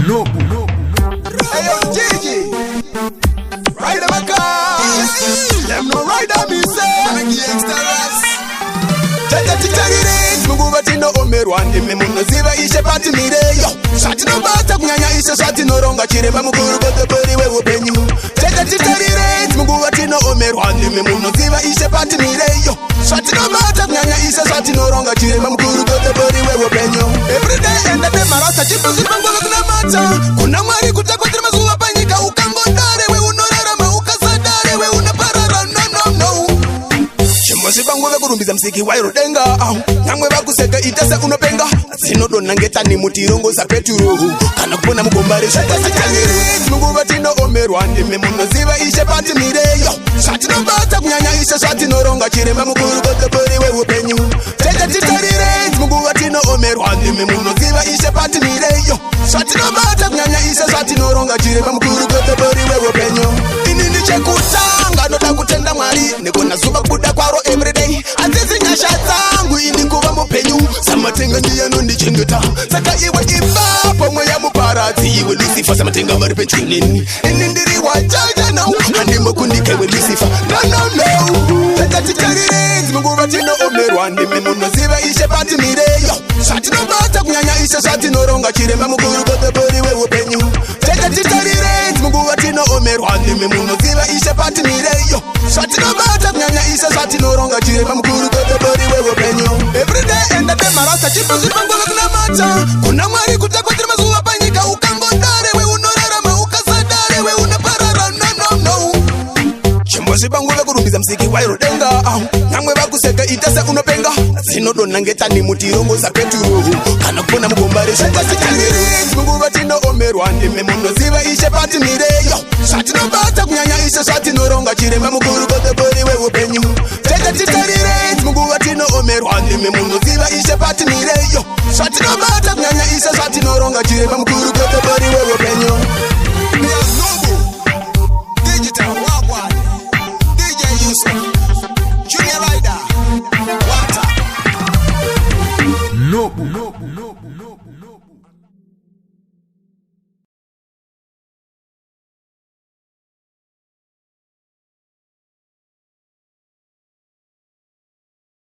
Hey, yo, Gigi, ride my car. Them no rider me say, gangsters. Mungu batino omerwande memuno ziva ishe pati mireyo. Shati no bata kunyanya ishe shati no ronga chirema mukuru kote pori we upenyu. Mungu batino omerwande memuno ziva ishe pati mireyo. Shati no bata kunyanya ishe shati no ronga chirema mukuru kote pori we upenyu. Every day enda de marasa chipu zipango kuna mata. Kuna mwari kutakotre mazuwa panyika ukangondare we unorara ma ukasadare we unaparara no. Shibangu kurumbiza msiki wa irodenga nyamwe bakuseka itase unopenga sinodona ngetani mutirongo za peturo kana kubona mugombare shatasikanyiri Mungu batino omerwande memuno ziva ishe pati mireyo shati no bata kunyanya ishe shati no ronga chirema mukuru kote pori we upenyu Mungu batino omerwande memuno ziva ishe pati mireyo shati no bata kunyanya ishe shati no ronga chirema mukuru kote pori we upenyu ini ni chekutanga nota kutenda mwari nekona zuba kuda kwaro everyday azizi nyasha zangu ini kuva mupenyu samatenga ndiye nondichengeta saka iwe ipapo mweya muparadzi iwe Lucifer samatenga vari pechunini ini ndiri wajaja now andimo kundika iwe Lucifer no tatatitarire Mungu batino omerwande memuno ziva ishe pati mireyo shati no bata kunyanya ishe shati no ronga chirema mukuru kote pori we upenyu tatatitarire Mungu batino omerwande memuno ziva ishe pati mireyo shati no bata kunyanya ishe shati no ronga chirema mukuru kote pori we upenyu every day enda de marasa chipu zipango kuna mata kuna mwari kutakotre mazuwa panyika ukangondare we unorara ma ukasadare we unaparara no Shibangu kurumbiza msiki wa irodenga nyamwe bakuseka itase unopenga sinodona ngetani mutirongo za peturo kana kubona mugombare shatasikanyiri Mungu batino omerwande memuno ziva ishe pati mireyo shati no bata kunyanya ishe shati no ronga chirema mukuru kote pori we upenyu Mungu batino omerwande memuno ziva ishe pati mireyo shati no bata kunyanya ishe shati no ronga chirema mukuru